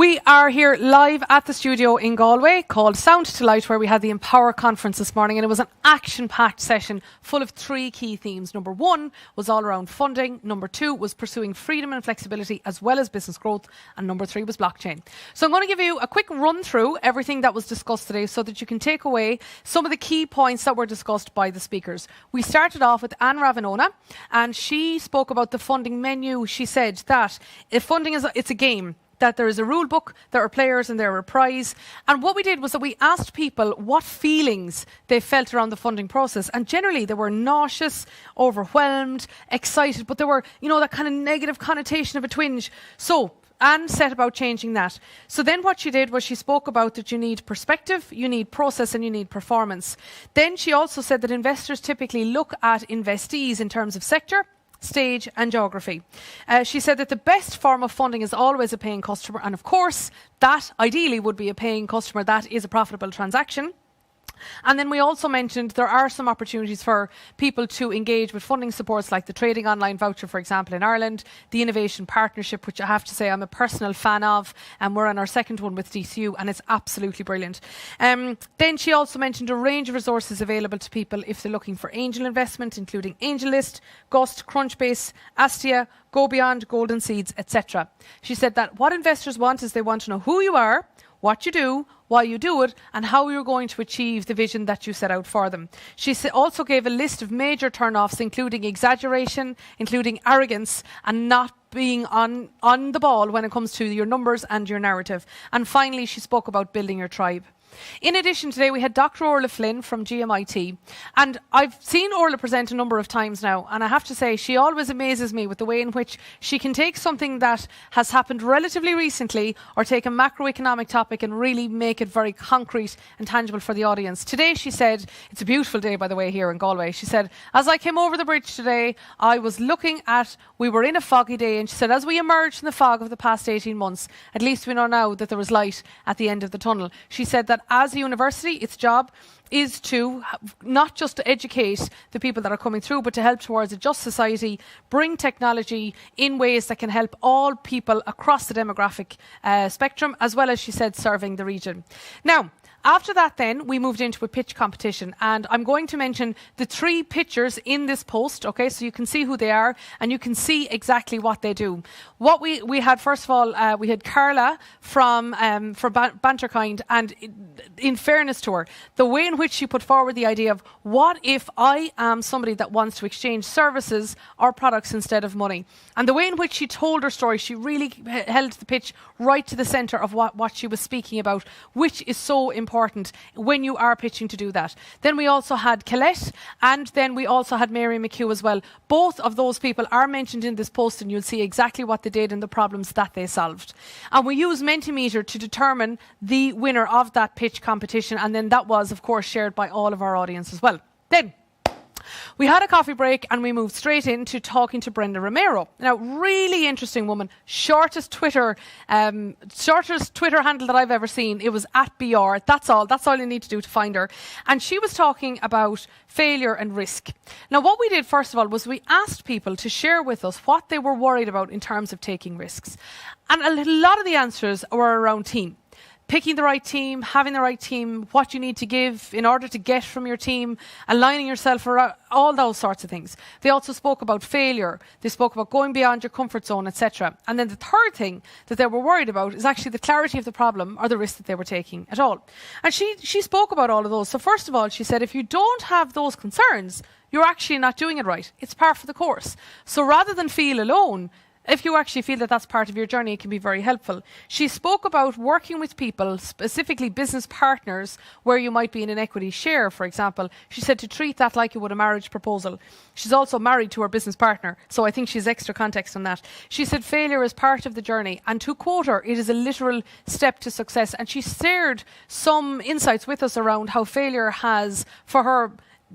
We are here live at the studio in Galway called Sound to Light, where we had the Empower conference this morning, and it was an action-packed session full of three key themes. Number one was all around funding. Number two was pursuing freedom and flexibility as well as business growth. And number three was blockchain. So I'm going to give you a quick run through everything that was discussed today so that you can take away some of the key points that were discussed by the speakers. We started off with Anne Ravenona, and she spoke about the funding menu. She said that if funding it's a game, that there is a rule book, there are players and there are a prize. And what we did was that we asked people what feelings they felt around the funding process. And generally they were nauseous, overwhelmed, excited, but there were, that kind of negative connotation of a twinge. So Anne set about changing that. So then what she did was she spoke about that you need perspective, you need process, and you need performance. Then she also said that investors typically look at investees in terms of sector, stage and geography. She said that the best form of funding is always a paying customer, and of course that ideally would be a paying customer that is a profitable transaction. And then we also mentioned there are some opportunities for people to engage with funding supports like the Trading Online Voucher, for example, in Ireland, the Innovation Partnership, which I have to say I'm a personal fan of, and we're on our second one with DCU, and it's absolutely brilliant. Then she also mentioned a range of resources available to people if they're looking for angel investment, including AngelList, Gust, Crunchbase, Astia, Go Beyond, Golden Seeds, etc. She said that what investors want is they want to know who you are, what you do, why you do it, and how you're going to achieve the vision that you set out for them. She also gave a list of major turn-offs, including exaggeration, including arrogance, and not being on the ball when it comes to your numbers and your narrative. And finally, she spoke about building your tribe. In addition, today we had Dr. Orla Flynn from GMIT, and I've seen Orla present a number of times now, and I have to say she always amazes me with the way in which she can take something that has happened relatively recently or take a macroeconomic topic and really make it very concrete and tangible for the audience. Today she said, it's a beautiful day by the way here in Galway, she said, as I came over the bridge today, I was looking at, we were in a foggy day, and she said, as we emerged from the fog of the past 18 months, at least we know now that there was light at the end of the tunnel. She said that as a university, its job is to not just to educate the people that are coming through, but to help towards a just society, bring technology in ways that can help all people across the demographic spectrum, as well as, she said, serving the region. Now, after that then, we moved into a pitch competition, and I'm going to mention the three pitchers in this post, okay, so you can see who they are, and you can see exactly what they do. What we had, first of all, we had Carla from Banterkind, and in fairness to her, the way in which she put forward the idea of, what if I am somebody that wants to exchange services or products instead of money? And the way in which she told her story, she really held the pitch right to the centre of what she was speaking about, which is so important when you are pitching to do that. Then we also had Colette, and then we also had Mary McHugh as well. Both of those people are mentioned in this post, and you'll see exactly what they did and the problems that they solved. And we used Mentimeter to determine the winner of that pitch competition, and then that was, of course, shared by all of our audience as well. Then we had a coffee break and we moved straight into talking to Brenda Romero. Now, really interesting woman, shortest Twitter handle that I've ever seen. It was @BR. That's all you need to do to find her. And she was talking about failure and risk. Now, what we did first of all was we asked people to share with us what they were worried about in terms of taking risks. And a lot of the answers were around team. Picking the right team, having the right team, what you need to give in order to get from your team, aligning yourself around, all those sorts of things. They also spoke about failure. They spoke about going beyond your comfort zone, etc. And then the third thing that they were worried about is actually the clarity of the problem or the risk that they were taking at all. And she spoke about all of those. So first of all, she said, if you don't have those concerns, you're actually not doing it right. It's par for the course. So rather than feel alone, if you actually feel that that's part of your journey, it can be very helpful. She spoke about working with people, specifically business partners, where you might be in an equity share, for example. She said to treat that like you would a marriage proposal. She's also married to her business partner, so I think she's extra context on that. She said failure is part of the journey, and to quote her, it is a literal step to success. And she shared some insights with us around how failure has, for her,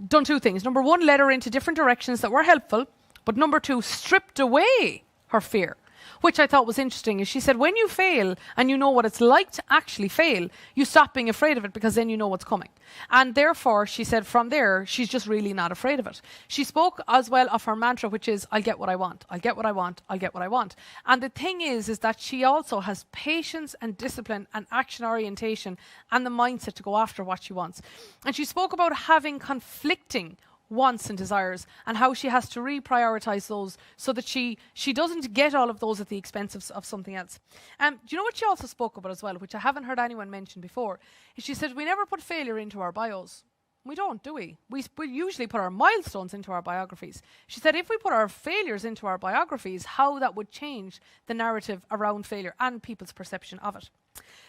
done two things. Number one, led her into different directions that were helpful, but number two, stripped away her fear. which I thought was interesting. Is she said, when you fail and you know what it's like to actually fail, you stop being afraid of it because then you know what's coming. And therefore, she said, from there, she's just really not afraid of it. She spoke as well of her mantra, which is, I'll get what I want, I'll get what I want, I'll get what I want. And the thing is that she also has patience and discipline and action orientation and the mindset to go after what she wants. And she spoke about having conflicting wants and desires and how she has to reprioritize those so that she doesn't get all of those at the expense of something else. Do you know what she also spoke about as well, which I haven't heard anyone mention before, is she said we never put failure into our bios. We don't, do we? We usually put our milestones into our biographies. She said if we put our failures into our biographies, how that would change the narrative around failure and people's perception of it.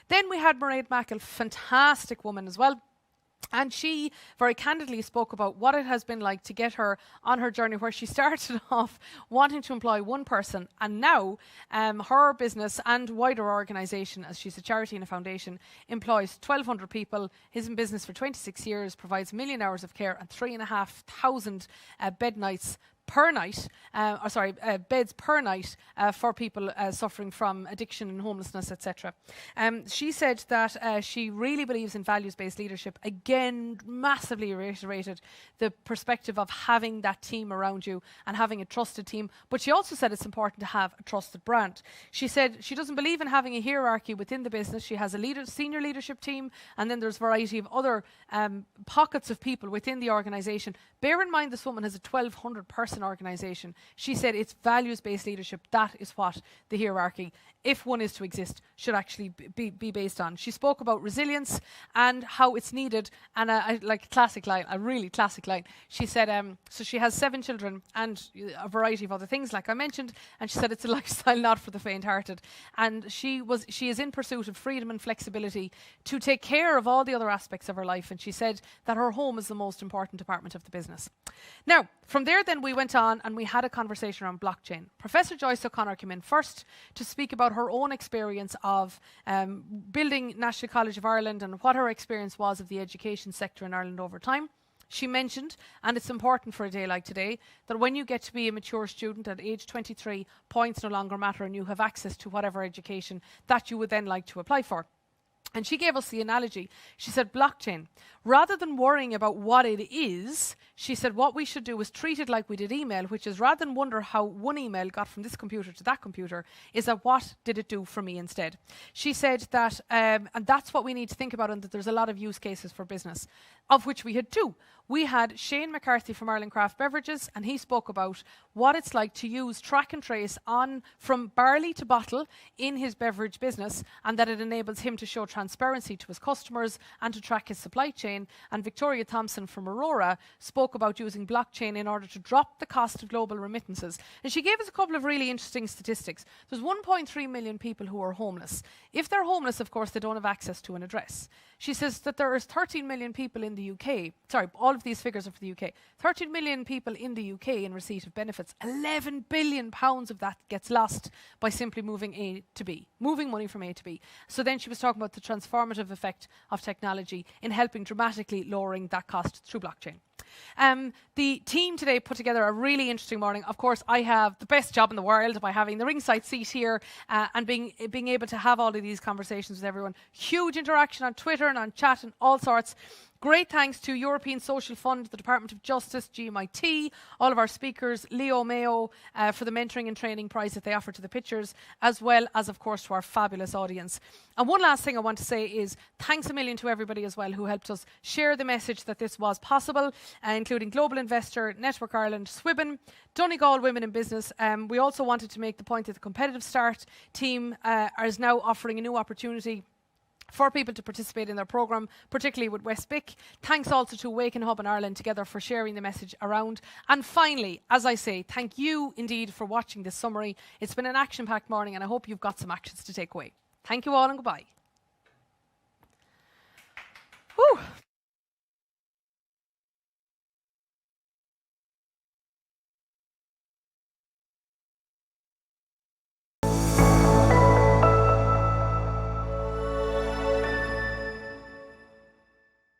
Then we had Mairead Mackle, fantastic woman as well. And she very candidly spoke about what it has been like to get her on her journey, where she started off wanting to employ one person, and now her business and wider organisation, as she's a charity and a foundation, employs 1,200 people, is in business for 26 years, provides 1 million hours of care and 3,500 bed nights per night, beds per night for people suffering from addiction and homelessness, etc. She said that she really believes in values-based leadership. Again, massively reiterated the perspective of having that team around you and having a trusted team. But she also said it's important to have a trusted brand. She said she doesn't believe in having a hierarchy within the business. She has a senior leadership team, and then there's a variety of other pockets of people within the organisation. Bear in mind this woman has a 1,200 person organisation. She said it's values-based leadership. That is what the hierarchy, if one is to exist, should actually be based on. She spoke about resilience and how it's needed, and I like a classic line, a really classic line. She said, so she has 7 children and a variety of other things, like I mentioned, and she said it's a lifestyle not for the faint-hearted. And she is in pursuit of freedom and flexibility to take care of all the other aspects of her life, and she said that her home is the most important department of the business. Now, from there then we went on and we had a conversation around blockchain. Professor Joyce O'Connor came in first to speak about her own experience of building National College of Ireland and what her experience was of the education sector in Ireland over time. She mentioned, and it's important for a day like today, that when you get to be a mature student at age 23, points no longer matter and you have access to whatever education that you would then like to apply for. And she gave us the analogy. She said, blockchain, rather than worrying about what it is, she said what we should do is treat it like we did email, which is rather than wonder how one email got from this computer to that computer, is that what did it do for me instead? She said that, and that's what we need to think about, and that there's a lot of use cases for business, of which we had 2. We had Shane McCarthy from Ireland Craft Beverages, and he spoke about what it's like to use track and trace on from barley to bottle in his beverage business, and that it enables him to show transparency to his customers and to track his supply chain. And Victoria Thompson from Aurora spoke about using blockchain in order to drop the cost of global remittances. And she gave us a couple of really interesting statistics. There's 1.3 million people who are homeless. If they're homeless, of course, they don't have access to an address. She says that there is 13 million people in the UK, sorry, all of these figures are for the UK, 13 million people in the UK in receipt of benefits. 11 billion pounds of that gets lost by simply moving A to B, moving money from A to B. So then she was talking about the transformative effect of technology in helping dramatically lowering that cost through blockchain. The team today put together a really interesting morning. Of course, I have the best job in the world by having the ringside seat here and being able to have all of these conversations with everyone. Huge interaction on Twitter and on chat and all sorts. Great thanks to European Social Fund, the Department of Justice, GMIT, all of our speakers, Leo Mayo for the mentoring and training prize that they offer to the pitchers, as well as, of course, to our fabulous audience. And one last thing I want to say is thanks a million to everybody as well who helped us share the message that this was possible, including Global Investor, Network Ireland, Swibben, Donegal Women in Business. We also wanted to make the point that the Competitive Start team is now offering a new opportunity for people to participate in their programme, particularly with West Bic. Thanks also to Waken Hub in Ireland together for sharing the message around. And finally, as I say, thank you indeed for watching this summary. It's been an action-packed morning and I hope you've got some actions to take away. Thank you all and goodbye. Whew.